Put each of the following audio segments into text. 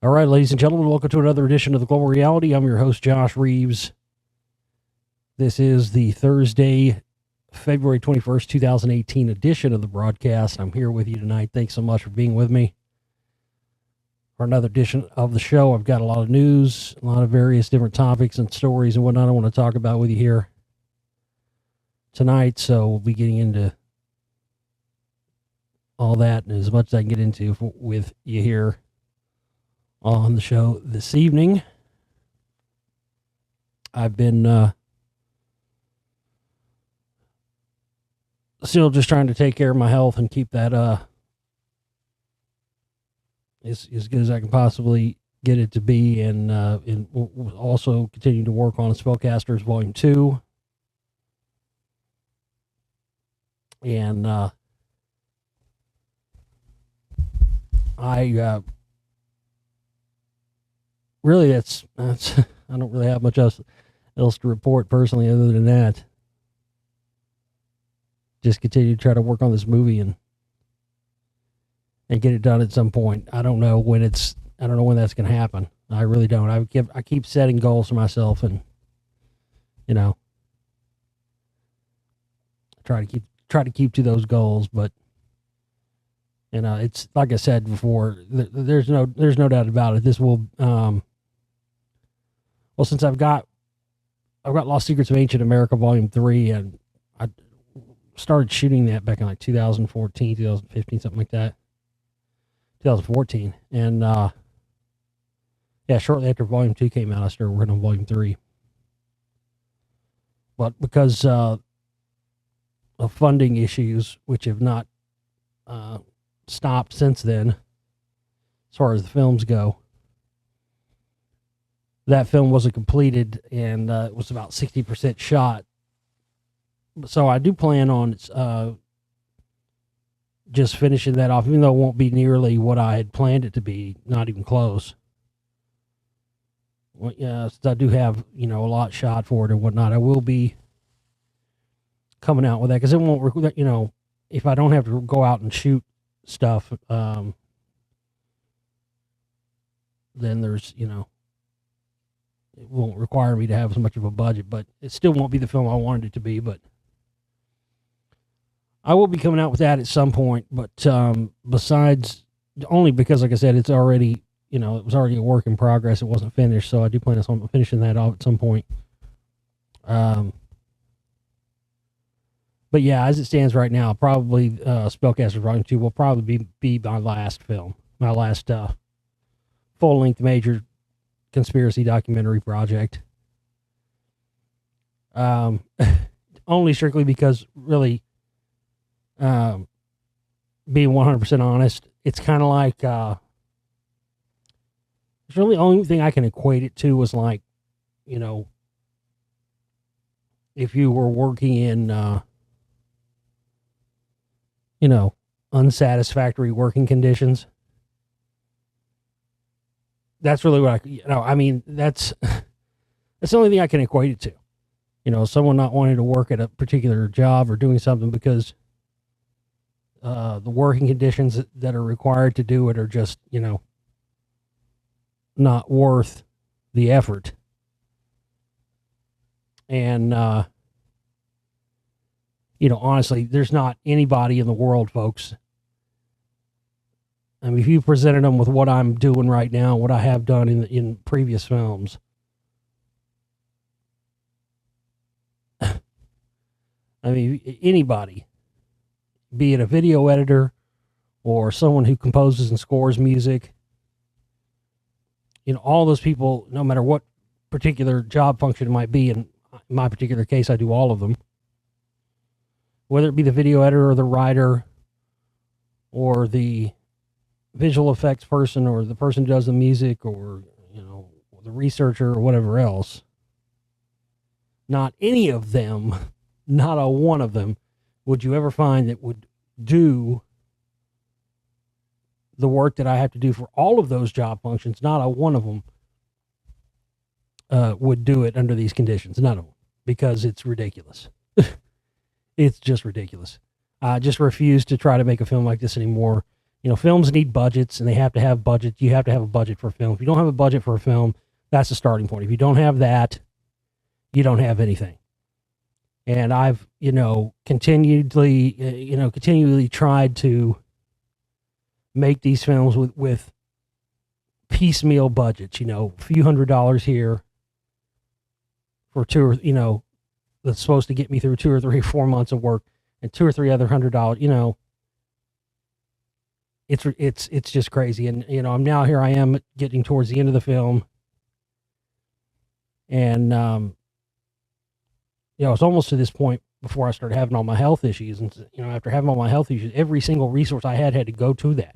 All right, ladies and gentlemen, welcome to another edition of the Global Reality. I'm your host, Josh Reeves. This is the Thursday, February 21st, 2018 edition of the broadcast. I'm here with you tonight. Thanks so much for being with me for another edition of the show. I've got a lot of news, a lot of various different topics and stories and whatnot I want to talk about with you here tonight. So we'll be getting into all that and as much as I can get into with you here on the show this evening. I've been still just trying to take care of my health and keep that as good as I can possibly get it to be, and we'll also continue to work on Spellcasters Volume 2. And I really, that's I don't really have much else to report personally other than that. Just continue to try to work on this movie and get it done at some point. I don't know when that's going to happen. I really don't. I keep setting goals for myself, and try to keep to those goals, but it's like I said before, there's no doubt about it. This will well, since I've got Lost Secrets of Ancient America Volume 3, and I started shooting that back in like 2014, 2015, something like that. 2014. And shortly after Volume 2 came out, I started working on Volume 3. But because of funding issues, which have not stopped since then, as far as the films go, that film wasn't completed, and it was about 60% shot. So I do plan on just finishing that off, even though it won't be nearly what I had planned it to be, not even close. Well, yeah, since I do have, a lot shot for it and whatnot, I will be coming out with that, because it won't, if I don't have to go out and shoot stuff, then there's, it won't require me to have as much of a budget, but it still won't be the film I wanted it to be. But I will be coming out with that at some point. But besides, only because, like I said, it's already, it was already a work in progress. It wasn't finished, so I do plan on finishing that off at some point. But yeah, as it stands right now, probably Spellcasters Volume 2 will probably be my last film, my last full-length major conspiracy documentary project. Only strictly because, really, being 100% honest, it's kind of like, it's really the only thing I can equate it to was like, if you were working in, unsatisfactory working conditions. That's really what that's the only thing I can equate it to. Someone not wanting to work at a particular job or doing something because the working conditions that are required to do it are just, not worth the effort. And, honestly, there's not anybody in the world, folks. I mean, if you presented them with what I'm doing right now, what I have done in previous films, I mean, anybody, be it a video editor or someone who composes and scores music, all those people, no matter what particular job function it might be, in my particular case, I do all of them, whether it be the video editor or the writer or the visual effects person or the person who does the music or, the researcher or whatever else. Not any of them, not a one of them, would you ever find that would do the work that I have to do for all of those job functions. Not a one of them would do it under these conditions. None of them. Because it's ridiculous. It's just ridiculous. I just refuse to try to make a film like this anymore. Films need budgets, and they have to have budget. You have to have a budget for a film. If you don't have a budget for a film, that's the starting point. If you don't have that, you don't have anything. And I've, continually tried to make these films with piecemeal budgets, a few $100s here for that's supposed to get me through 2 or 3 or 4 months of work, and 2 or 3 other $100, it's just crazy. And, here I am getting towards the end of the film. And, it's almost to this point before I started having all my health issues. And, after having all my health issues, every single resource I had to go to that.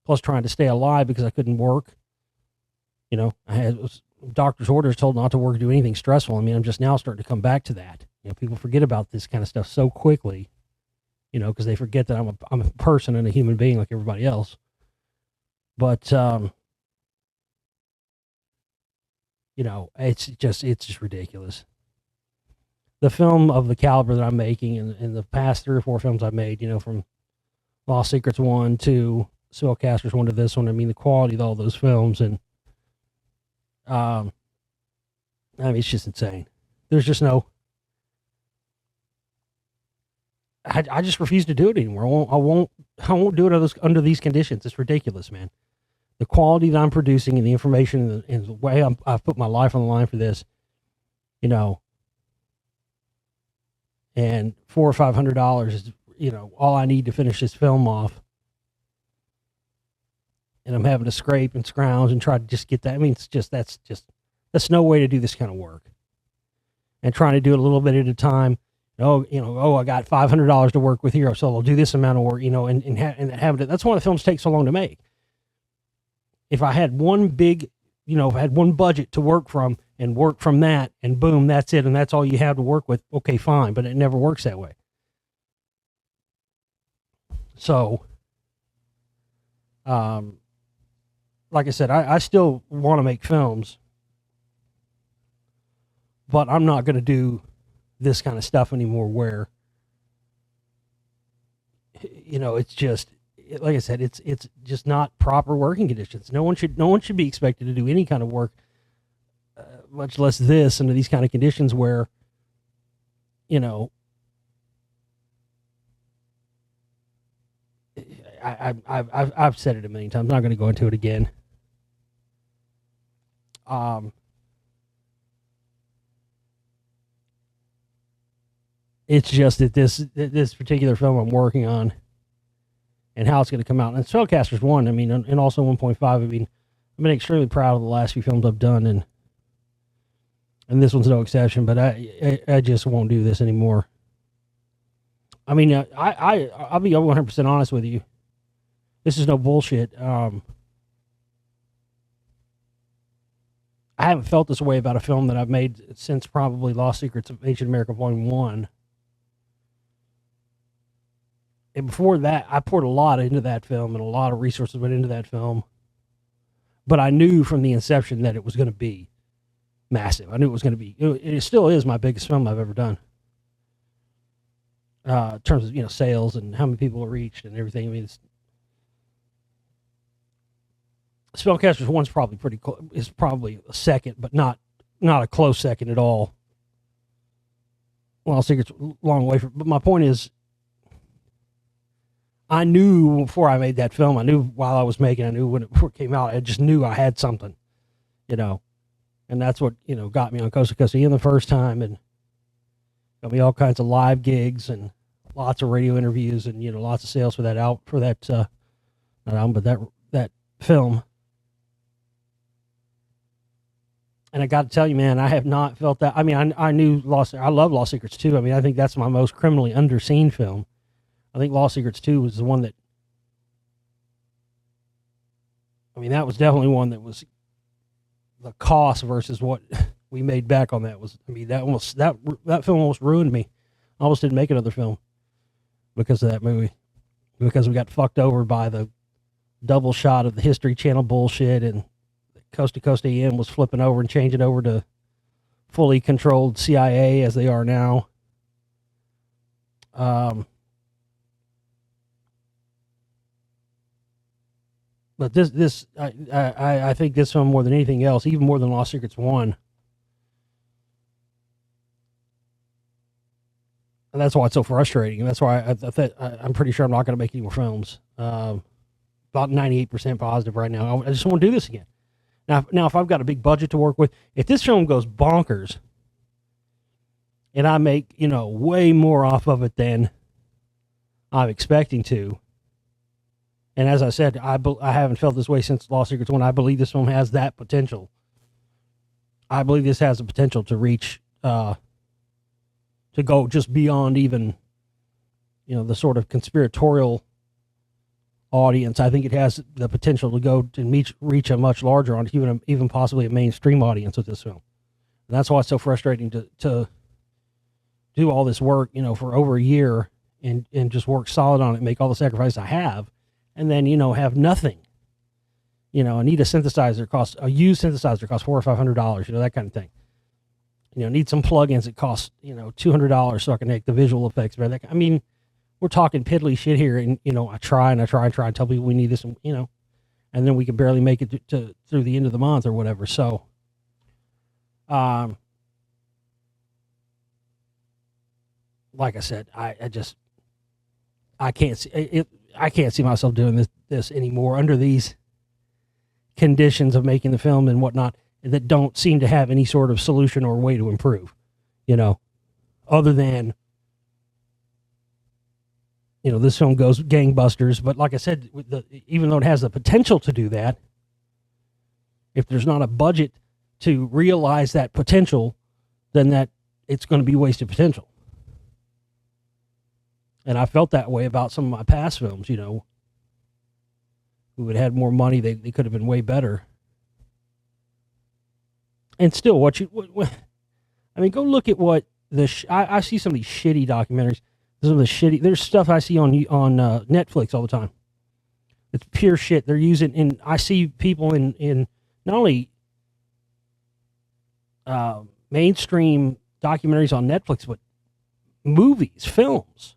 Plus trying to stay alive because I couldn't work. I had doctor's orders told not to work, do anything stressful. I mean, I'm just now starting to come back to that. People forget about this kind of stuff so quickly, because they forget that I'm a person and a human being like everybody else. But, it's just ridiculous. The film of the caliber that I'm making in the past 3 or 4 films I've made, from Lost Secrets 1 to Spellcasters 1 to this one, I mean, the quality of all those films, and it's just insane. There's just no, I just refuse to do it anymore. I won't do it under these conditions. It's ridiculous, man. The quality that I'm producing and the information and the way I've put my life on the line for this, and $400 or $500 is, all I need to finish this film off. And I'm having to scrape and scrounge and try to just get that. I mean, that's no way to do this kind of work. And trying to do it a little bit at a time. I got $500 to work with here, so I'll do this amount of work, and have it. That's why the films take so long to make. If I had one big, had one budget to work from and work from that, and boom, that's it, and that's all you have to work with, okay, fine, but it never works that way. So, like I said, I still want to make films, but I'm not going to do this kind of stuff anymore where, it's just, like I said, it's just not proper working conditions. No one should be expected to do any kind of work, much less this, under these kind of conditions where, I've said it a million times. I'm not going to go into it again. It's just that this particular film I'm working on and how it's going to come out. And Spellcasters 1, I mean, and also 1.5, I mean, I've been extremely proud of the last few films I've done, and this one's no exception, but I just won't do this anymore. I mean, I'll be 100% honest with you. This is no bullshit. I haven't felt this way about a film that I've made since probably Lost Secrets of Ancient America Volume 1. And before that, I poured a lot into that film, and a lot of resources went into that film. But I knew from the inception that it was going to be massive. I knew it was going to be. It still is my biggest film I've ever done. In terms of sales and how many people it reached and everything. I mean, Spellcasters 1's probably is probably a second, but not a close second at all. Well, Secret's a long way from. But my point is, I knew before I made that film. I knew while I was making. I knew before it came out. I just knew I had something, and that's what got me on Coast to Coast Ian the first time, and got me all kinds of live gigs and lots of radio interviews, and lots of sales for that not album, but that film. And I got to tell you, man, I have not felt that. I mean, I love Lost Secrets 2. I mean, I think that's my most criminally underseen film. I think Lost Secrets 2 was the one that, I mean, that was definitely one that was the cost versus what we made back on that was, I mean, that film almost ruined me. I almost didn't make another film because of that movie, because we got fucked over by the double shot of the History Channel bullshit, and Coast to Coast AM was flipping over and changing over to fully controlled CIA as they are now. But I think this one more than anything else, even more than Lost Secrets 1. And that's why it's so frustrating. And that's why I'm pretty sure I'm not going to make any more films. About 98% positive right now. I just want to do this again. Now, if I've got a big budget to work with, if this film goes bonkers and I make, way more off of it than I'm expecting to, and as I said, I haven't felt this way since Lost Secrets 1. I believe this film has that potential. I believe this has the potential to reach, to go just beyond even, the sort of conspiratorial audience. I think it has the potential to go and reach a much larger audience, even possibly a mainstream audience with this film. And that's why it's so frustrating to do all this work, for over a year and just work solid on it, make all the sacrifices I have, and then, have nothing. I need a used synthesizer costs $400 or $500, that kind of thing. Need some plugins that cost, $200 so I can make the visual effects better. I mean, we're talking piddly shit here, and, I try and tell people we need this, and then we can barely make it through the end of the month or whatever. So, like I said, I can't see it. I can't see myself doing this anymore under these conditions of making the film and whatnot that don't seem to have any sort of solution or way to improve, other than, this film goes gangbusters. But like I said, even though it has the potential to do that, if there's not a budget to realize that potential, then that it's going to be wasted potential. And I felt that way about some of my past films, who had had more money, they could have been way better. And still, go look at what I see some of these shitty documentaries. There's stuff I see on Netflix all the time. It's pure shit. They're using, and I see people in not only mainstream documentaries on Netflix, but movies, films.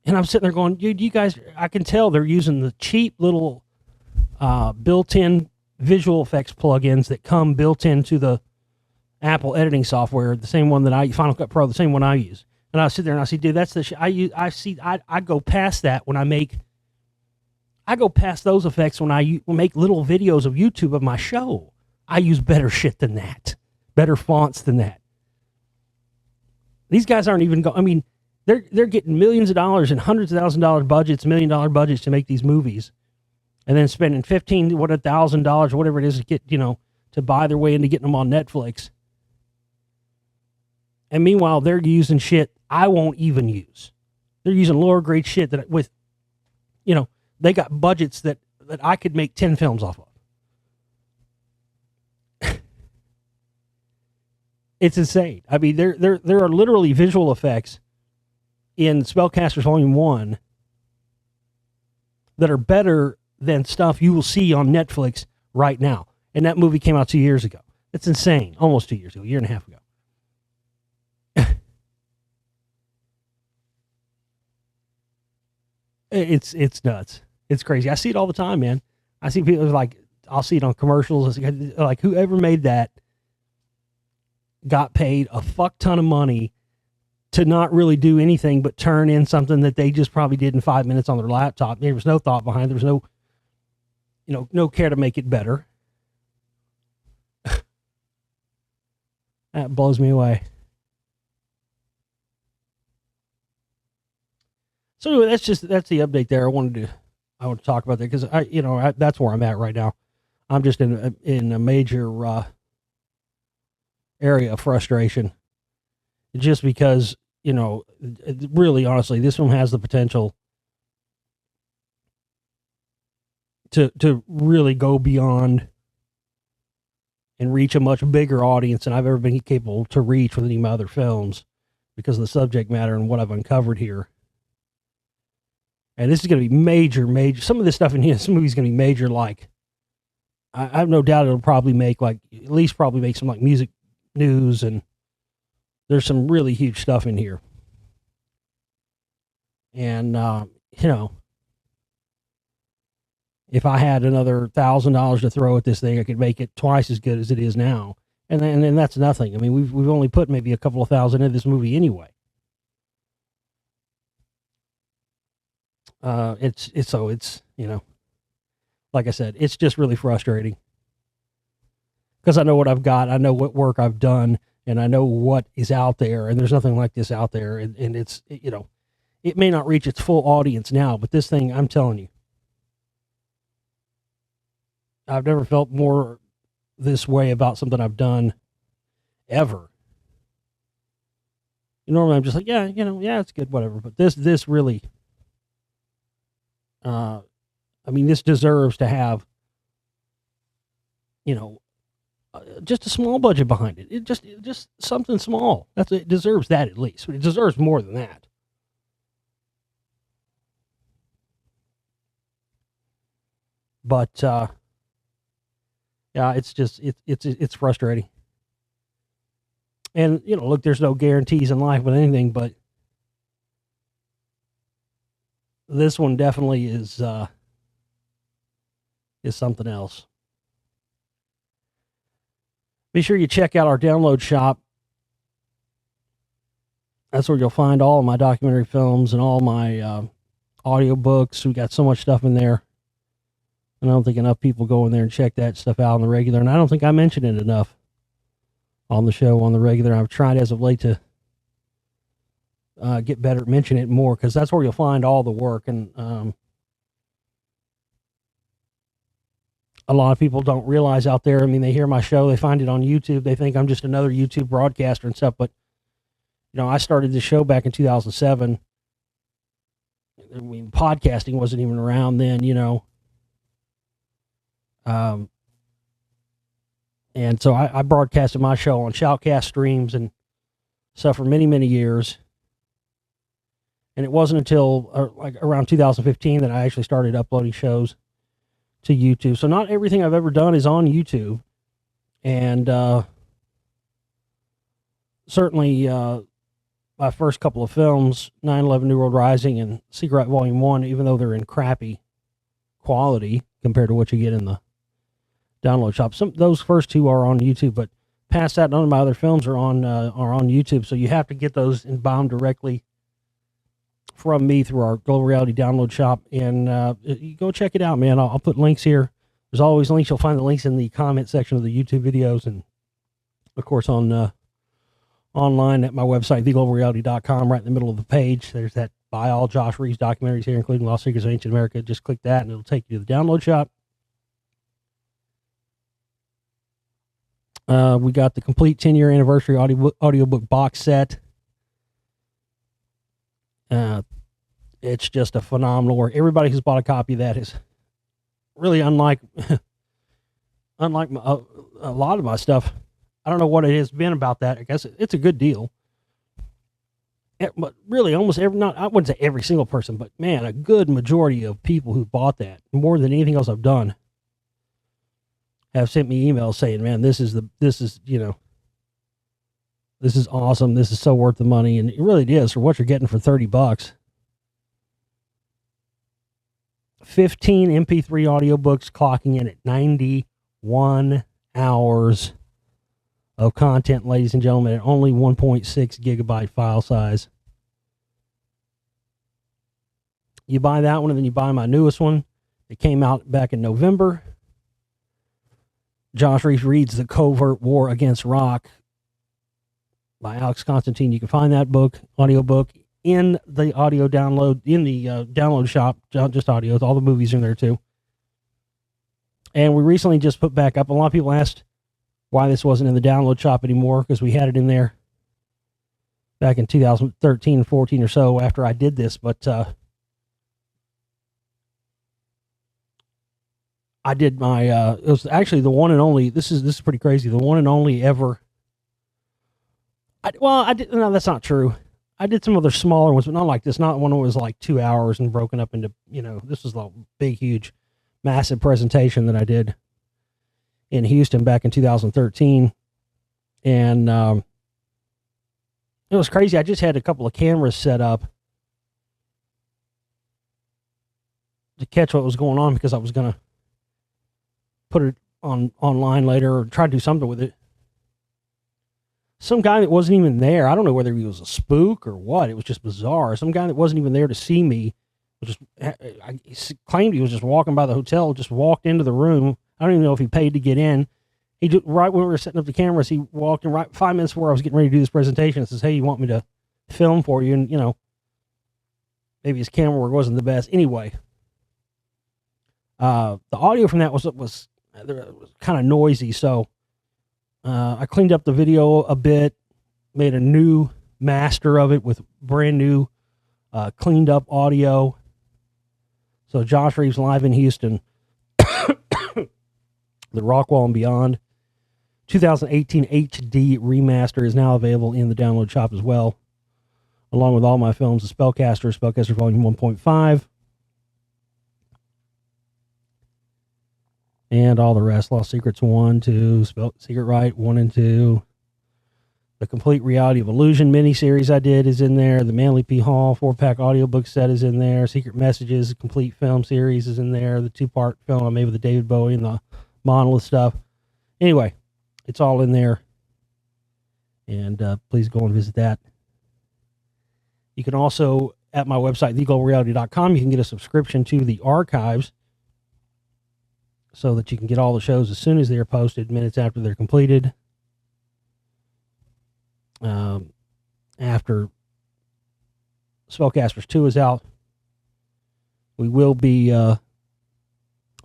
And I'm sitting there going, dude, you guys, I can tell they're using the cheap little built-in visual effects plugins that come built into the Apple editing software, the same one that Final Cut Pro, the same one I use. And I sit there and I see, dude, that's the shit I go past that when I go past those effects when I make little videos of YouTube of my show. I use better shit than that, better fonts than that. These guys aren't even going, they're getting millions of dollars and hundreds of $1,000 budgets, $1 million budgets to make these movies, and then spending $1,000 or whatever it is to get, to buy their way into getting them on Netflix. And meanwhile, they're using shit I won't even use. They're using lower grade shit that they got budgets that I could make 10 films off of. It's insane. There are literally visual effects in Spellcasters Volume 1 that are better than stuff you will see on Netflix right now. And that movie came out 2 years ago. It's insane. Almost 2 years ago, a year and a half ago. It's nuts. It's crazy. I see it all the time, man. I see people I'll see it on commercials. Like whoever made that got paid a fuck ton of money to not really do anything but turn in something that they just probably did in 5 minutes on their laptop. There was no thought behind it. There was no, no care to make it better. That blows me away. So anyway, that's the update there. I want to talk about that because that's where I'm at right now. I'm just in a major area of frustration, just because really honestly, this film has the potential to really go beyond and reach a much bigger audience than I've ever been capable to reach with any of my other films because of the subject matter and what I've uncovered here. And this is going to be major. Some of this stuff in here, this movie is going to be major. Like, I have no doubt it'll probably make at least some music news, and there's some really huge stuff in here. And, if I had another $1,000 to throw at this thing, I could make it twice as good as it is now. And that's nothing. I mean, we've only put maybe a couple of thousand in this movie anyway. It's like I said, it's just really frustrating because I know what I've got, I know what work I've done, and I know what is out there, and there's nothing like this out there, and it's, it may not reach its full audience now, but this thing, I'm telling you, I've never felt more this way about something I've done ever. Normally I'm just like, yeah, it's good, whatever. But this really, this deserves to have, just a small budget behind it. It just something small. It deserves that at least. It deserves more than that. But yeah, it's frustrating. And look, there's no guarantees in life with anything, but this one definitely is something else. Be sure you check out our download shop. That's where you'll find all of my documentary films and all my audiobooks. We got so much stuff in there. And I don't think enough people go in there and check that stuff out on the regular. And I don't think I mention it enough on the show on the regular. I've tried as of late to get better at mentioning it more, because that's where you'll find all the work. And a lot of people don't realize out there, they hear my show, they find it on YouTube, they think I'm just another YouTube broadcaster and stuff. But, I started this show back in 2007. Podcasting wasn't even around then, and so I broadcasted my show on Shoutcast streams and stuff for many, many years. And it wasn't until around 2015 that I actually started uploading shows to YouTube. So not everything I've ever done is on YouTube. And certainly my first couple of films, 9/11 New World Rising and Secret Volume 1, even though they're in crappy quality compared to what you get in the download shop. Those first two are on YouTube, but past that, none of my other films are on YouTube. So you have to get those and buy them directly from me through our Global Reality download shop. And you go check it out, man. I'll put links here. There's always links. You'll find the links in the comment section of the YouTube videos, and of course on online at my website, theglobalreality.com. Right in the middle of the page, there's that buy all Josh Reeves documentaries here, including Lost Secrets of Ancient America. Just click that and it'll take you to the download shop. We got the complete 10-year anniversary audiobook box set. It's just a phenomenal work. Everybody who's bought a copy of that is really unlike a lot of my stuff. I don't know what it has been about that. I guess it's a good deal. But really, almost I wouldn't say every single person, but man, a good majority of people who bought that, more than anything else I've done, have sent me emails saying, man, this is awesome. This is so worth the money. And it really is for what you're getting for $30. 15 MP3 audiobooks clocking in at 91 hours of content, ladies and gentlemen, at only 1.6 gigabyte file size. You buy that one, and then you buy my newest one. It came out back in November. Josh Reeves Reads The Covert War Against Rock by Alex Constantine. You can find that audiobook in the audio download, in the download shop, just audio. All the movies are in there too. And we recently just put back up. A lot of people asked why this wasn't in the download shop anymore, because we had it in there back in 2013, 14 or so after I did this. But I did my, it was actually the one and only, this is pretty crazy, the one and only ever, no, that's not true. I did some other smaller ones, but not like this, not one that was like 2 hours and broken up into, this was a big, huge, massive presentation that I did in Houston back in 2013. And it was crazy. I just had a couple of cameras set up to catch what was going on, because I was going to put it online later or try to do something with it. Some guy that wasn't even there, I don't know whether he was a spook or what, it was just bizarre. Some guy that wasn't even there to see me, he claimed he was just walking by the hotel, just walked into the room. I don't even know if he paid to get in. He just, right when we were setting up the cameras, he walked in right 5 minutes before I was getting ready to do this presentation and says, "Hey, you want me to film for you?" And, maybe his camera work wasn't the best. Anyway, the audio from that was kind of noisy, so I cleaned up the video a bit, made a new master of it with brand new cleaned up audio. So Josh Reeves Live in Houston, The Rockwall and Beyond 2018 HD remaster is now available in the download shop as well, along with all my films, The Spellcaster Volume 1.5, and all the rest. Lost Secrets 1, 2, Secret Right 1 and 2. The Complete Reality of Illusion miniseries I did is in there. The Manly P. Hall 4-pack audiobook set is in there. Secret Messages, complete film series is in there. The 2-part film I made with the David Bowie and the Monolith stuff. Anyway, it's all in there. And please go and visit that. You can also, at my website, theglobalreality.com, you can get a subscription to the archives so that you can get all the shows as soon as they're posted, minutes after they're completed. After Spellcasters 2 is out, we will be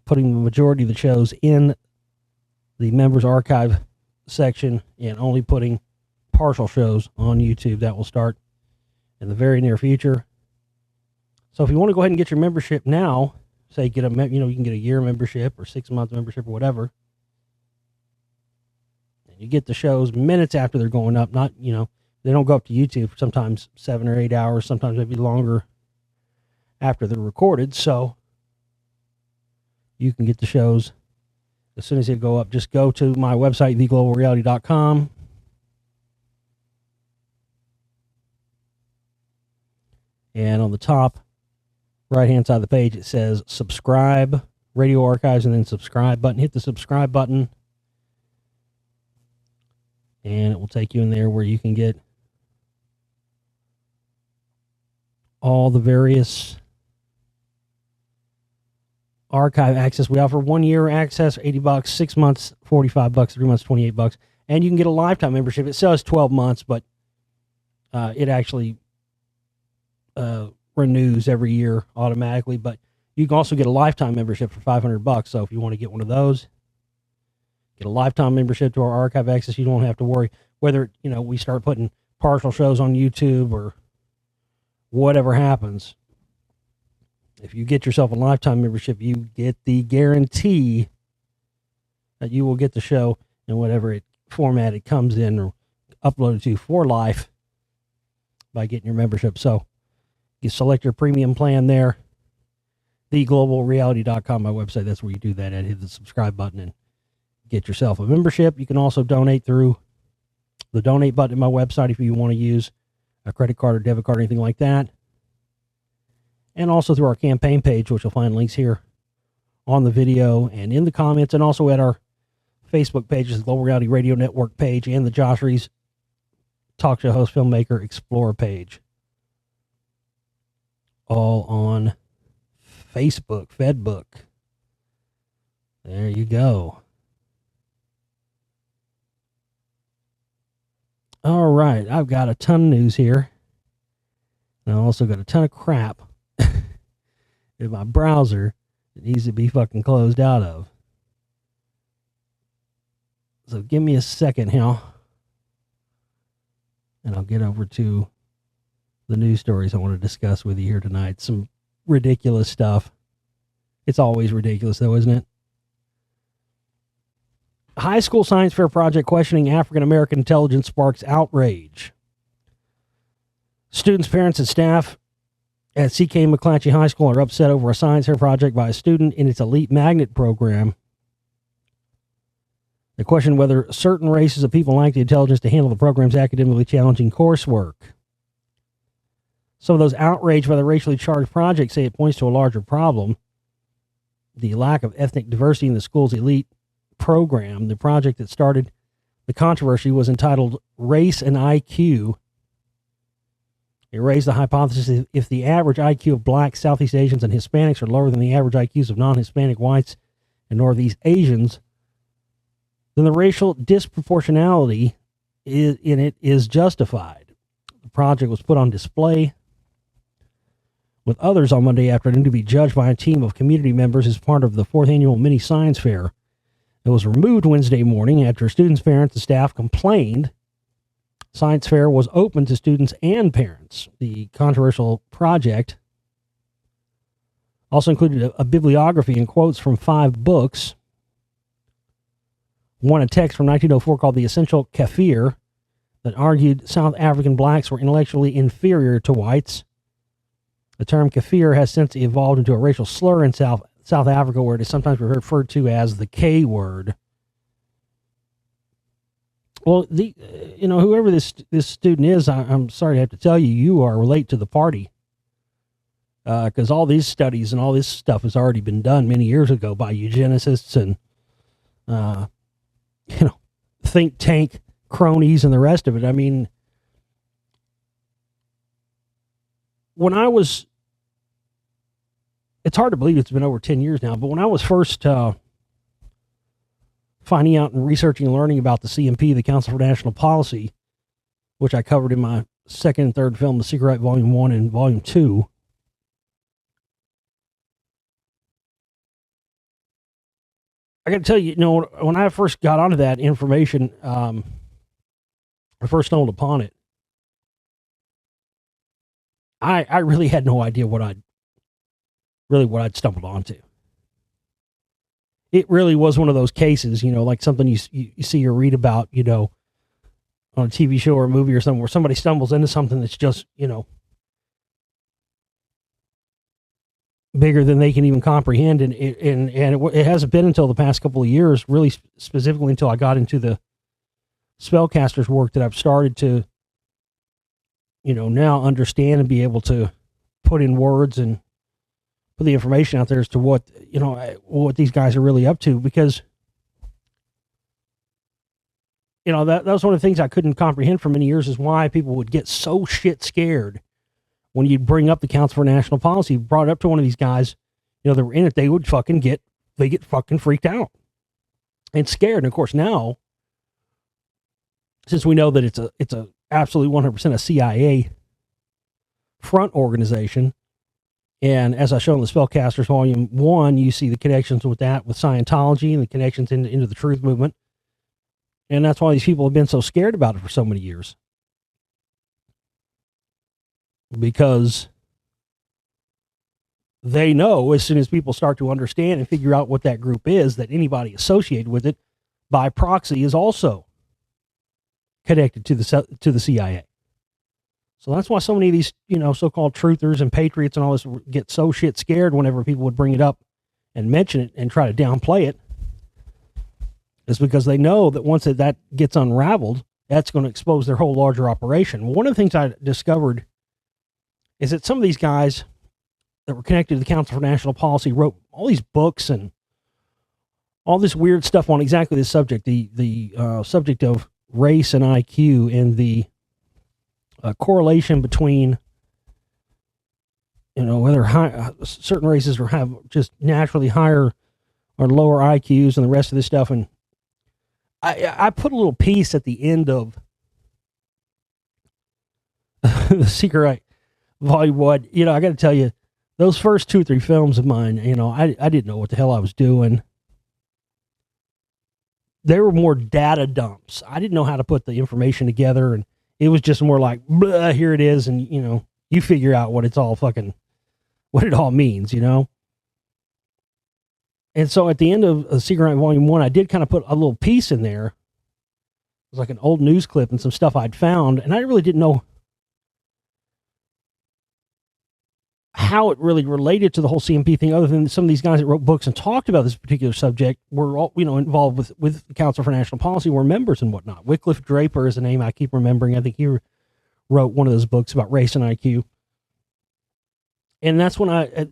putting the majority of the shows in the members archive section and only putting partial shows on YouTube. That will start in the very near future. So if you want to go ahead and get your membership now, say you can get a year membership or 6-month membership or whatever, and you get the shows minutes after they're going up. Not, they don't go up to YouTube for sometimes 7 or 8 hours, sometimes maybe longer after they're recorded. So you can get the shows as soon as they go up. Just go to my website, theglobalreality.com. And on the top right-hand side of the page, it says subscribe, radio archives, and then subscribe button. Hit the subscribe button, and it will take you in there where you can get all the various archive access. We offer 1 year access, $80, 6 months, $45, 3 months, $28, and you can get a lifetime membership. It says 12 months, but it actually renews every year automatically. But you can also get a lifetime membership for $500. So if you want to get one of those, get a lifetime membership to our archive access, you don't have to worry whether we start putting partial shows on YouTube or whatever happens. If you get yourself a lifetime membership, you get the guarantee that you will get the show in whatever format it comes in or uploaded to for life by getting your membership. So you select your premium plan there, theglobalreality.com, my website. That's where you do that at. Hit the subscribe button and get yourself a membership. You can also donate through the donate button at my website if you want to use a credit card or debit card or anything like that. And also through our campaign page, which you'll find links here on the video and in the comments, and also at our Facebook pages, the Global Reality Radio Network page and the Josh Reeves Talk Show Host Filmmaker Explorer page. All on Facebook, Fedbook. There you go. All right, I've got a ton of news here. And I also got a ton of crap in my browser that needs to be fucking closed out of. So give me a second here, and I'll get over to the news stories I want to discuss with you here tonight. Some ridiculous stuff. It's always ridiculous, though, isn't it? High school science fair project questioning African-American intelligence sparks outrage. Students, parents, and staff at C.K. McClatchy High School are upset over a science fair project by a student in its elite magnet program. They question whether certain races of people lack the intelligence to handle the program's academically challenging coursework. Some of those outraged by the racially charged project say it points to a larger problem: the lack of ethnic diversity in the school's elite program. The project that started the controversy was entitled Race and IQ. It raised the hypothesis if the average IQ of blacks, Southeast Asians, and Hispanics are lower than the average IQs of non-Hispanic whites and Northeast Asians, then the racial disproportionality in it is justified. The project was put on display with others on Monday afternoon to be judged by a team of community members as part of the 4th annual mini science fair. It was removed Wednesday morning after students, parents, and staff complained. Science fair was open to students and parents. The controversial project also included a bibliography and quotes from 5 books. One, a text from 1904 called The Essential Kafir, that argued South African blacks were intellectually inferior to whites. The term kafir has since evolved into a racial slur in South Africa, where it is sometimes referred to as the K word. Well, whoever this student is, I'm sorry to have to tell you, you are late to the party. Because all these studies and all this stuff has already been done many years ago by eugenicists and, think tank cronies and the rest of it. I mean, it's hard to believe it's been over 10 years now, but when I was first finding out and researching and learning about the CNP, the Council for National Policy, which I covered in my second and third film, The Secret Right, Volume 1 and Volume 2, I got to tell you, when I first got onto that information, I first stumbled upon it, I really had no idea what I'd stumbled onto. It really was one of those cases, like something you see or read about, on a TV show or a movie or something, where somebody stumbles into something that's just, bigger than they can even comprehend. And it hasn't been until the past couple of years, really specifically until I got into the spellcaster's work, that I've started to, now understand and be able to put in words and put the information out there as to what these guys are really up to. Because, that was one of the things I couldn't comprehend for many years, is why people would get so shit scared when you'd bring up the Council for National Policy. Brought it up to one of these guys, that were in it, they would get fucking freaked out and scared. And of course now, since we know that it's a absolutely 100% a CIA front organization, and as I show in the Spellcasters Volume 1, you see the connections with Scientology and the connections into the truth movement. And that's why these people have been so scared about it for so many years. Because they know, as soon as people start to understand and figure out what that group is, that anybody associated with it by proxy is also connected to the CIA. So that's why so many of these, so-called truthers and patriots and all this get so shit scared whenever people would bring it up and mention it and try to downplay it. Is because they know that once that gets unraveled, that's going to expose their whole larger operation. One of the things I discovered is that some of these guys that were connected to the Council for National Policy wrote all these books and all this weird stuff on exactly this subject, the subject of race and IQ, and the correlation between, whether certain races have just naturally higher or lower IQs and the rest of this stuff. And I put a little piece at the end of The Secret Right, Volume 1. I got to tell you, those first 2 or 3 films of mine, I didn't know what the hell I was doing. They were more data dumps. I didn't know how to put the information together, and it was just more like, blah, here it is, and, you figure out what it all means, And so at the end of The Secret Right, Volume 1, I did kind of put a little piece in there. It was like an old news clip and some stuff I'd found, and I really didn't know how it really related to the whole CMP thing, other than some of these guys that wrote books and talked about this particular subject were all, involved with the Council for National Policy, were members and whatnot. Wycliffe Draper is a name I keep remembering. I think he wrote one of those books about race and IQ. And that's when I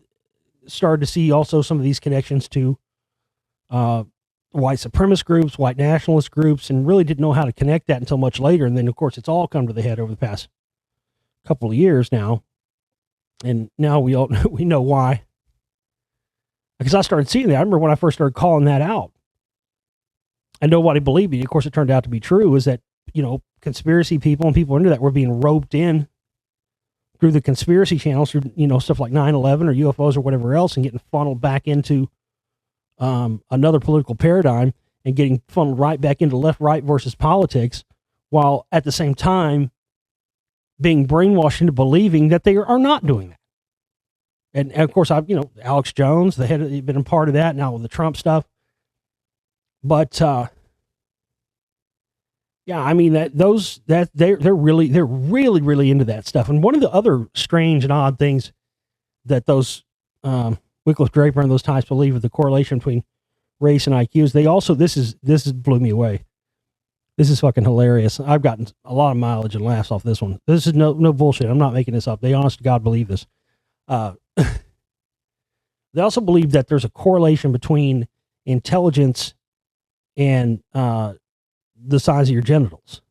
started to see also some of these connections to white supremacist groups, white nationalist groups, and really didn't know how to connect that until much later. And then, of course, it's all come to the head over the past couple of years now. And now we know why. Because I started seeing that. I remember when I first started calling that out. And nobody believed me. Of course, it turned out to be true, is that, conspiracy people and people into that were being roped in through the conspiracy channels, through, stuff like 9/11 or UFOs or whatever else, and getting funneled back into another political paradigm and getting funneled right back into left-right versus politics, while at the same time being brainwashed into believing that they are not doing that. And of course, Alex Jones, the head, been a part of that now with the Trump stuff. But yeah, I mean they're really into that stuff. And one of the other strange and odd things that those Wycliffe Draper and those types believe with the correlation between race and IQs, they also this blew me away. This is fucking hilarious. I've gotten a lot of mileage and laughs off this one. This is no bullshit. I'm not making this up. They honest to God believe this. They also believe that there's a correlation between intelligence and the size of your genitals.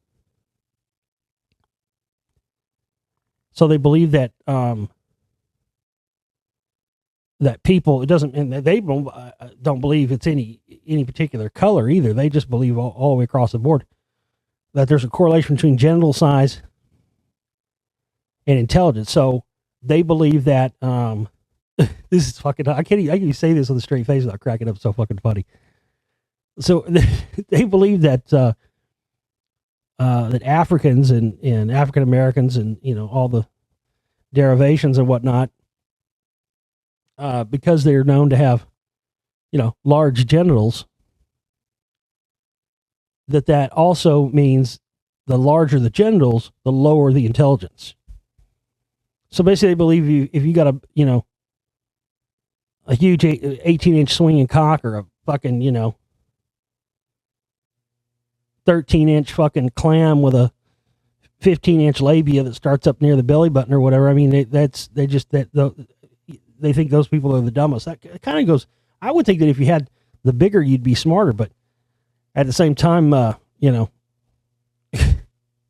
So they believe that that people, it doesn't, and they don't believe it's any particular color either. They just believe all the way across the board that there's a correlation between genital size and intelligence. So they believe that this is fucking, I can't even say this with a straight face without cracking up. It's so fucking funny. So they believe that that Africans and African Americans and all the derivations and whatnot, because they're known to have large genitals, that also means the larger the genitals, the lower the intelligence. So basically, they believe if you got a huge 18-inch swinging cock or a fucking 13-inch fucking clam with a 15-inch labia that starts up near the belly button or whatever. I mean, they think those people are the dumbest. That kind of goes. I would think that if you had the bigger, you'd be smarter. But at the same time,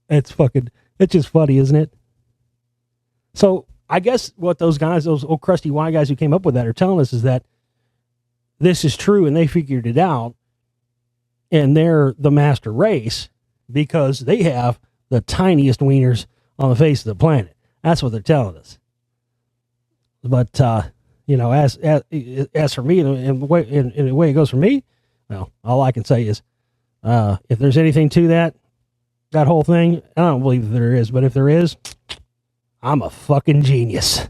it's just funny, isn't it? So I guess what those guys, those old crusty white guys who came up with that, are telling us is that this is true and they figured it out. And they're the master race because they have the tiniest wieners on the face of the planet. That's what they're telling us. But, as for me, and the way it goes for me, well, all I can say is, if there's anything to that whole thing, I don't believe that there is, but if there is, I'm a fucking genius.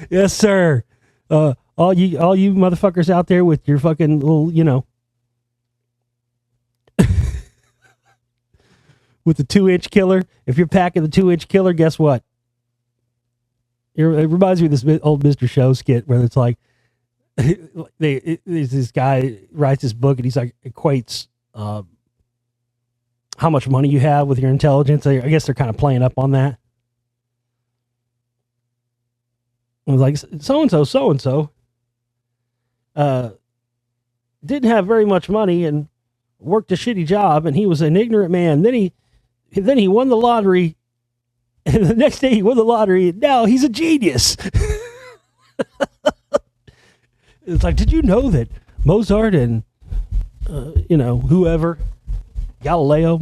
Yes, sir. All you motherfuckers out there with your fucking little, with the 2-inch killer. If you're packing the 2-inch killer, guess what? It reminds me of this old Mr. Show skit where it's like, this guy writes this book and he's like equates how much money you have with your intelligence. I guess they're kind of playing up on that. It was like so-and-so didn't have very much money and worked a shitty job, and he was an ignorant man. Then he won the lottery, and the next day he won the lottery, and now he's a genius. It's like, did you know that Mozart and whoever, Galileo,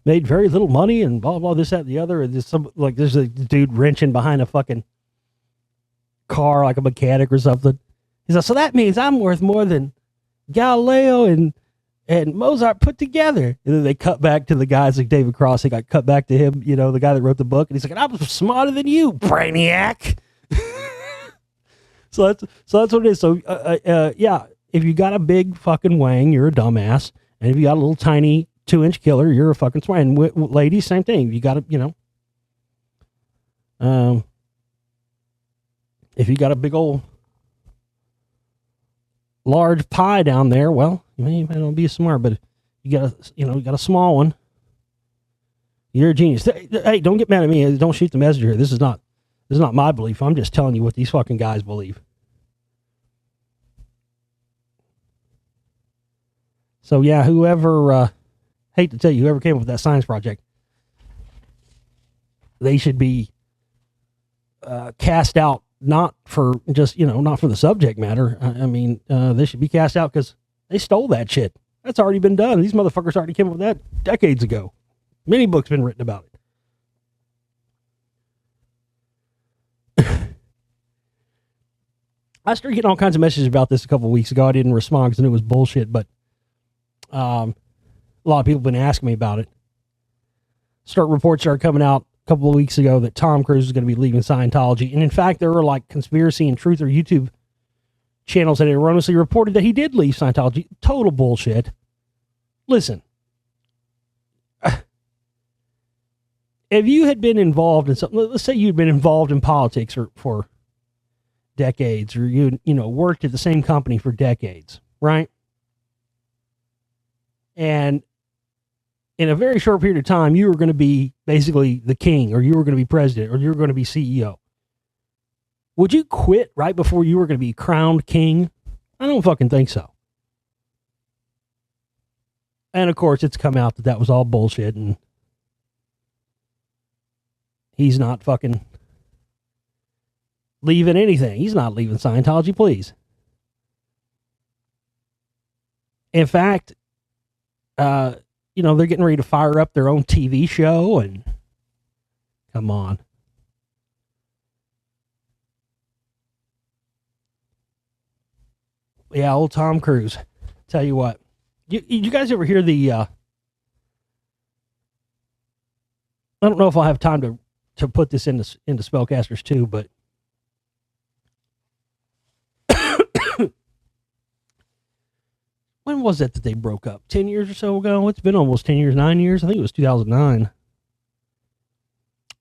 made very little money and blah blah this that and the other, and there's a dude wrenching behind a fucking car like a mechanic or something. He's like, so that means I'm worth more than Galileo and Mozart put together. And then they cut back to the guys like David Cross. They got cut back to him, the guy that wrote the book, and he's like, I'm smarter than you, brainiac. So that's what it is. So yeah, if you got a big fucking wang, you're a dumbass, and if you got a little tiny 2-inch killer, you're a fucking swine. And ladies, same thing. You got to, if you got a big old large pie down there, well, you may not be smart, but you got a small one, you're a genius. Hey, don't get mad at me. Don't shoot the messenger here. This is not my belief. I'm just telling you what these fucking guys believe. So yeah, whoever, hate to tell you, whoever came up with that science project, they should be cast out, not for just, not for the subject matter. I mean, they should be cast out because they stole that shit. That's already been done. These motherfuckers already came up with that decades ago. Many books been written about it. I started getting all kinds of messages about this a couple of weeks ago. I didn't respond because I knew it was bullshit, but a lot of people have been asking me about it. Reports started coming out a couple of weeks ago that Tom Cruise is going to be leaving Scientology. And in fact, there were like conspiracy and truth or YouTube channels that erroneously reported that he did leave Scientology. Total bullshit. Listen, if you had been involved in something, let's say you'd been involved in politics for decades, or you worked at the same company for decades, right? And in a very short period of time, you were going to be basically the king, or you were going to be president, or you were going to be CEO. Would you quit right before you were going to be crowned king? I don't fucking think so. And of course, it's come out that that was all bullshit, and he's not fucking leaving anything. He's not leaving Scientology, please. In fact, they're getting ready to fire up their own TV show, and come on. Yeah, old Tom Cruise. Tell you what. You guys ever hear the, I don't know if I'll have time to put this into Spellcasters too, but when was it that they broke up? 10 years or so ago? It's been almost 10 years, 9 years. I think it was 2009.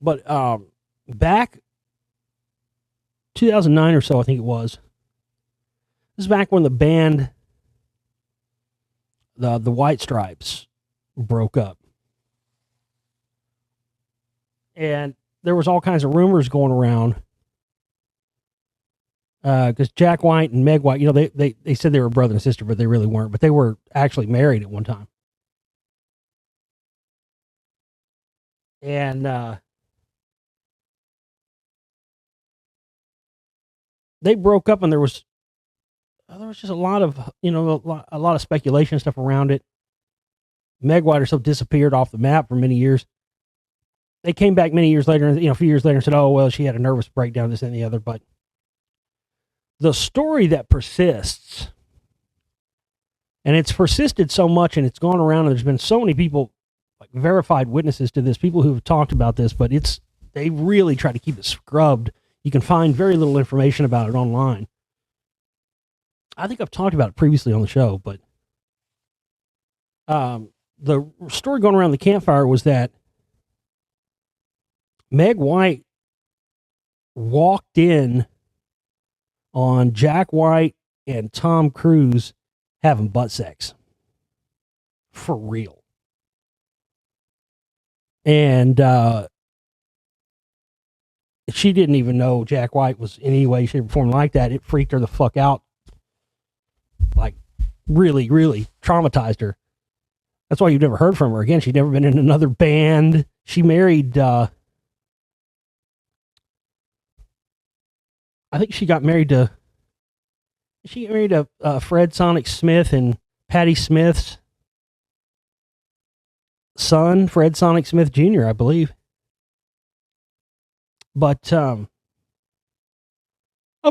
But back 2009 or so, I think it was. This is back when the band, the White Stripes, broke up. And there was all kinds of rumors going around. Because Jack White and Meg White, they said they were brother and sister, but they really weren't. But they were actually married at one time. And they broke up, and there was just a lot of, a lot of speculation and stuff around it. Meg White herself disappeared off the map for many years. They came back many years later, a few years later, and said, oh, well, she had a nervous breakdown, this and the other. But the story that persists, and it's persisted so much, and it's gone around, and there's been so many people, like verified witnesses to this, people who have talked about this, but they really try to keep it scrubbed. You can find very little information about it online. I think I've talked about it previously on the show, but the story going around the campfire was that Meg White walked in on Jack White and Tom Cruise having butt sex. For real. And she didn't even know Jack White was in any way, shape, or form like that. It freaked her the fuck out. Like, really, really traumatized her. That's why you've never heard from her again. She'd never been in another band. She married, I think she got married to, Fred Sonic Smith and Patti Smith's son, Fred Sonic Smith Jr., I believe. But, of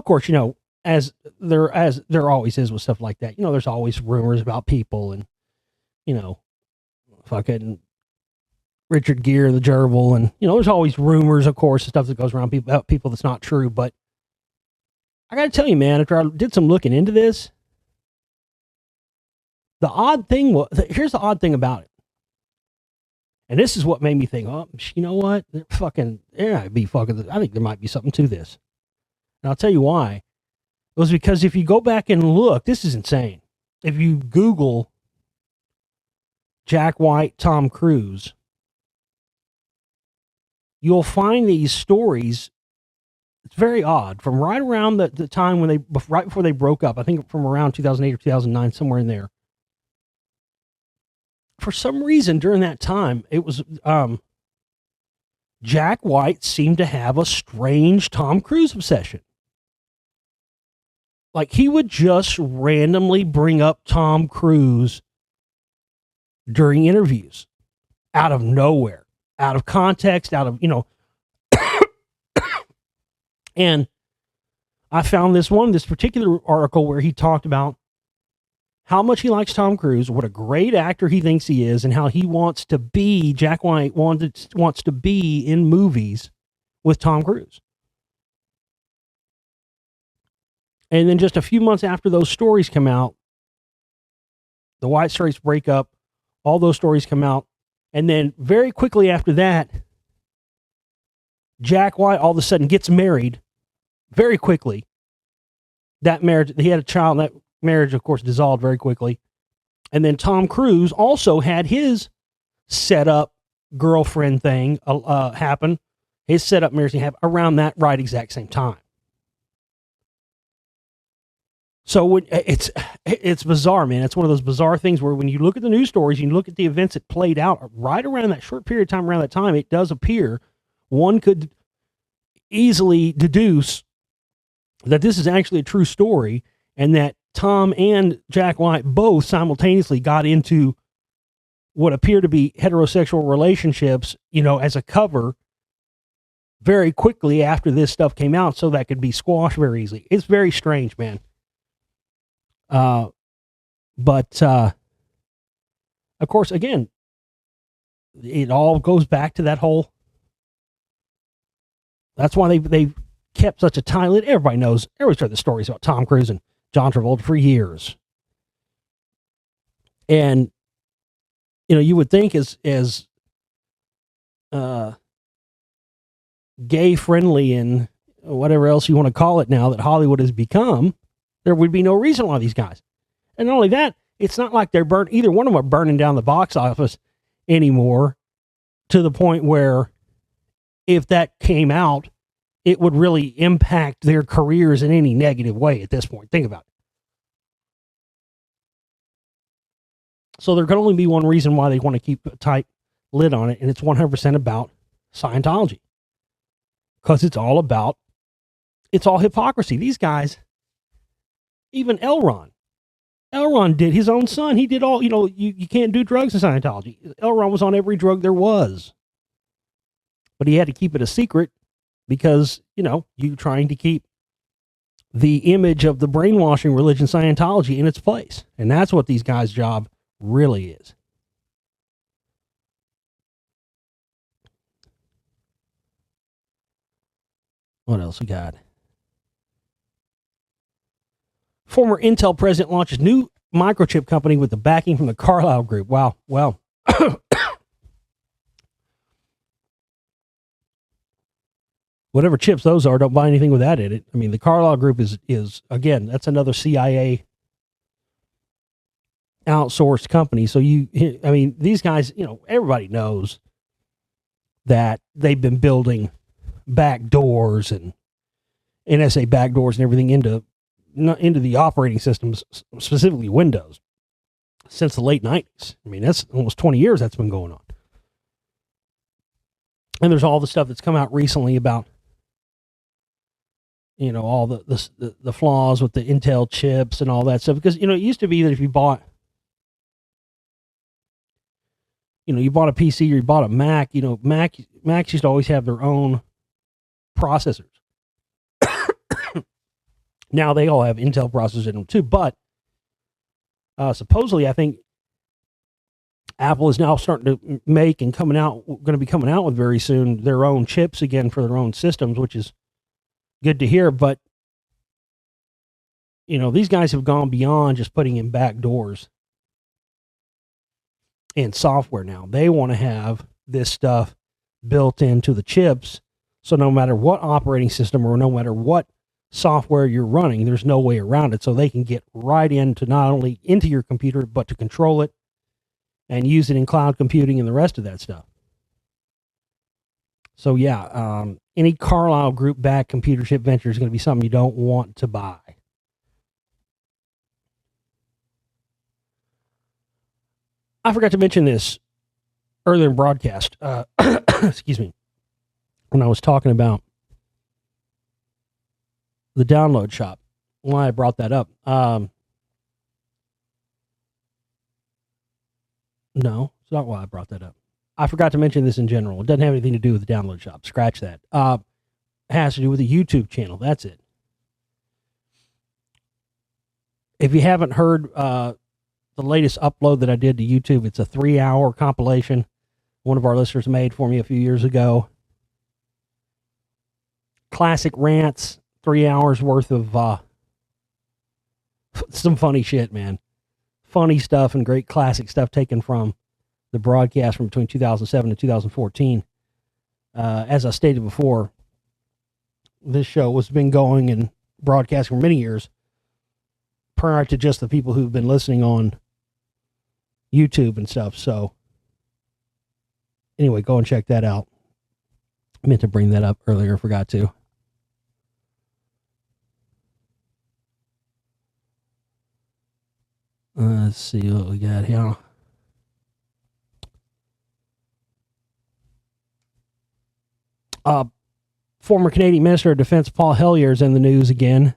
course, as there always is with stuff like that, there's always rumors about people, and, fucking Richard Gere, the gerbil, and, there's always rumors, of course, and stuff that goes around about people that's not true. But I got to tell you, man, after I did some looking into this, the odd thing here's the odd thing about it. And this is what made me think, oh, you know what? I think there might be something to this. And I'll tell you why. It was because if you go back and look, this is insane. If you Google Jack White, Tom Cruise, you'll find these stories. It's very odd. From right around the time right before they broke up, I think from around 2008 or 2009, somewhere in there. for some reason during that time, it was Jack White seemed to have a strange Tom Cruise obsession. Like, he would just randomly bring up Tom Cruise during interviews out of nowhere, out of context, out of, and I found this particular article where he talked about how much he likes Tom Cruise, what a great actor he thinks he is, and how he wants to be, Jack White wants to be in movies with Tom Cruise. And then just a few months after those stories come out, the White Stripes break up, all those stories come out, and then very quickly after that, Jack White all of a sudden gets married very quickly. That marriage, he had a child, that marriage, of course, dissolved very quickly. And then Tom Cruise also had his set-up girlfriend thing happen. His set-up marriage thing happen around that right exact same time. So it's bizarre, man. It's one of those bizarre things where when you look at the news stories, you look at the events that played out right around that short period of time, around that time, it does appear one could easily deduce that this is actually a true story, and that Tom and Jack White both simultaneously got into what appear to be heterosexual relationships, as a cover very quickly after this stuff came out, so that could be squashed very easily. It's very strange, man. But of course, again, it all goes back to that whole, that's why they kept such a tight lid. Everybody's heard the stories about Tom Cruise and John Travolta for years. And, you would think as gay friendly and whatever else you want to call it now that Hollywood has become, there would be no reason why these guys. And not only that, it's not like either one of them are burning down the box office anymore, to the point where if that came out, it would really impact their careers in any negative way at this point. Think about it. So there can only be one reason why they want to keep a tight lid on it, and it's 100% about Scientology. Because it's all hypocrisy. These guys, even Elron did, his own son, he did all, you can't do drugs in Scientology. Elron was on every drug there was. But he had to keep it a secret because, you trying to keep the image of the brainwashing religion Scientology in its place. And that's what these guys' job really is. What else we got? Former Intel president launches new microchip company with the backing from the Carlyle Group. Wow. Well, whatever chips those are, don't buy anything with that in it. I mean, the Carlyle Group is again, that's another CIA outsourced company. So these guys, everybody knows that they've been building back doors and NSA backdoors and everything into the operating systems, specifically Windows, since the late 90s. I mean, that's almost 20 years that's been going on. And there's all the stuff that's come out recently about, all the flaws with the Intel chips and all that stuff. Because, it used to be that if you bought, you bought a PC or you bought a Mac, Macs used to always have their own processors. Now they all have Intel processors in them too, but supposedly I think Apple is now starting to make and going to be coming out with very soon their own chips again for their own systems, which is good to hear. But these guys have gone beyond just putting in back doors and software. Now they want to have this stuff built into the chips, so no matter what operating system or no matter what software you're running, there's no way around it. So they can get right into not only into your computer, but to control it and use it in cloud computing and the rest of that stuff. So yeah, any Carlyle Group backed computer chip venture is going to be something you don't want to buy. I forgot to mention this earlier in broadcast. Excuse me. When I was talking about the download shop, why I brought that up. No, it's not why I brought that up. I forgot to mention this in general. It doesn't have anything to do with the download shop. Scratch that. It has to do with the YouTube channel. That's it. If you haven't heard the latest upload that I did to YouTube, it's a 3-hour compilation one of our listeners made for me a few years ago. Classic rants, 3 hours worth of some funny shit, man. Funny stuff and great classic stuff taken from the broadcast from between 2007 and 2014. As I stated before, this show has been going and broadcasting for many years prior to just the people who've been listening on YouTube and stuff. So anyway, go and check that out. I meant to bring that up earlier, forgot to. Let's see what we got here. Former Canadian Minister of Defense Paul Hellyer is in the news again.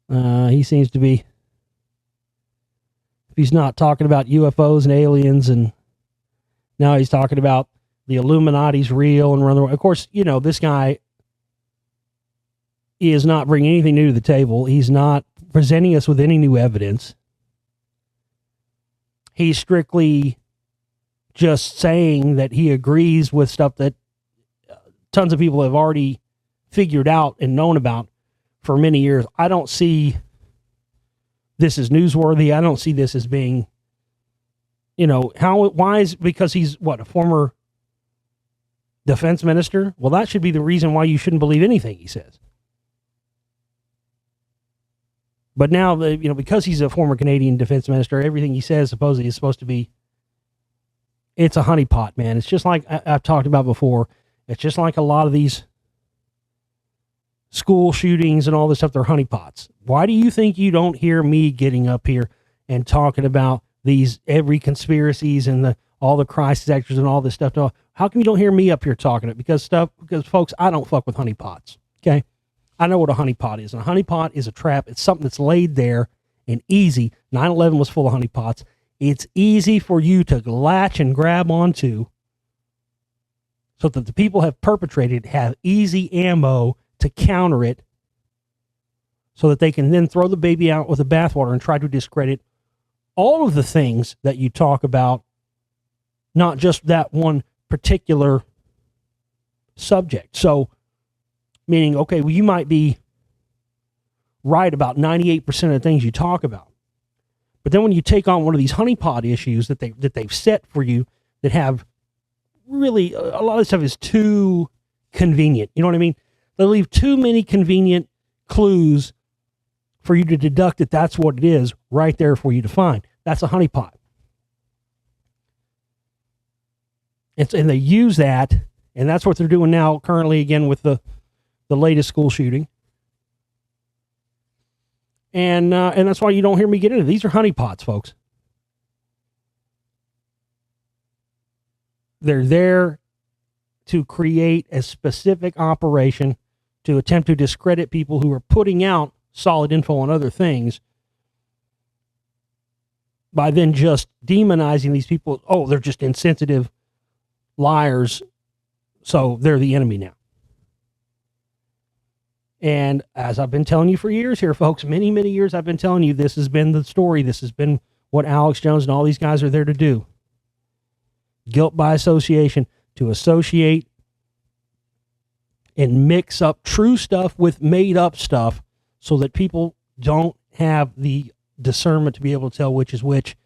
He seems to be, if he's not talking about UFOs and aliens, and now he's talking about the Illuminati's real and run the world. Of course, you know, this guy is not bringing anything new to the table. He's not presenting us with any new evidence. He's strictly just saying that he agrees with stuff that tons of people have already figured out and known about for many years. I don't see this as newsworthy. I don't see this as being, you know, why is, because he's a former defense minister? Well, that should be the reason why you shouldn't believe anything he says. But now, because he's a former Canadian defense minister, everything he says supposedly is supposed to be, it's a honeypot, man. It's just like I've talked about before. It's just like a lot of these school shootings and all this stuff, they're honeypots. Why do you think you don't hear me getting up here and talking about every conspiracies and all the crisis actors and all this stuff? How come you don't hear me up here talking it? Because folks, I don't fuck with honeypots. Okay. I know what a honeypot is. And a honeypot is a trap. It's something that's laid there and easy. 9/11 was full of honeypots. It's easy for you to latch and grab onto so that the people have perpetrated have easy ammo to counter it so that they can then throw the baby out with the bathwater and try to discredit all of the things that you talk about, not just that one particular subject. So, meaning, okay, well, you might be right about 98% of the things you talk about. But then when you take on one of these honeypot issues that they've set for you that have really, a lot of stuff is too convenient. You know what I mean? They leave too many convenient clues for you to deduct that that's what it is right there for you to find. That's a honeypot. And they use that, and that's what they're doing now currently again with the latest school shooting. And that's why you don't hear me get into it. These are honeypots, folks. They're there to create a specific operation to attempt to discredit people who are putting out solid info on other things by then just demonizing these people. Oh, they're just insensitive liars, so they're the enemy now. And as I've been telling you for years here, folks, many, many years I've been telling you, this has been the story. This has been what Alex Jones and all these guys are there to do. Guilt by association, to associate and mix up true stuff with made up stuff so that people don't have the discernment to be able to tell which is which.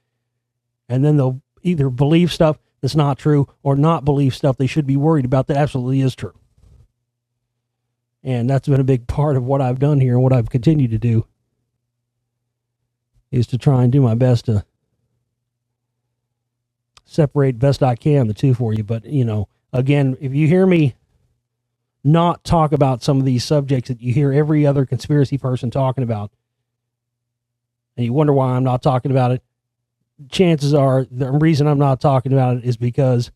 And then they'll either believe stuff that's not true or not believe stuff they should be worried about that absolutely is true. And that's been a big part of what I've done here and what I've continued to do is to try and do my best to separate best I can the two for you. But, again, if you hear me not talk about some of these subjects that you hear every other conspiracy person talking about, and you wonder why I'm not talking about it, chances are the reason I'm not talking about it is because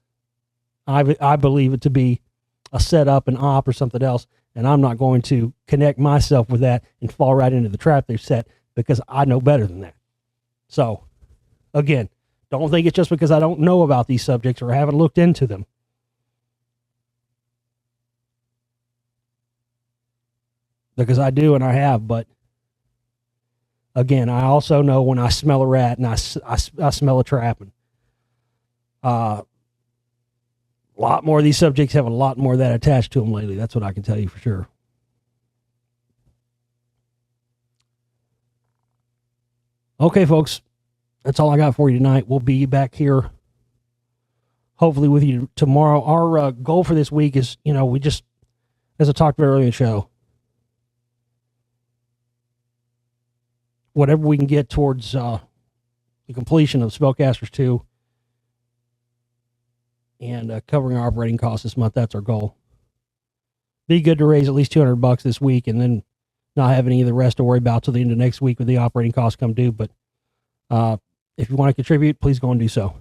I believe it to be a setup, an op, or something else, and I'm not going to connect myself with that and fall right into the trap they've set because I know better than that. So, again, don't think it's just because I don't know about these subjects or haven't looked into them. Because I do and I have, but again, I also know when I smell a rat and I smell a trap. And a lot more of these subjects have a lot more of that attached to them lately. That's what I can tell you for sure. Okay, folks, that's all I got for you tonight. We'll be back here hopefully with you tomorrow. Our goal for this week is, we just, as I talked about earlier in the show, whatever we can get towards the completion of Spellcasters 2 and covering our operating costs this month, that's our goal. Be good to raise at least $200 this week and then not have any of the rest to worry about till the end of next week when the operating costs come due. But if you want to contribute, please go and do so.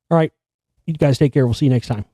All right. You guys take care. We'll see you next time.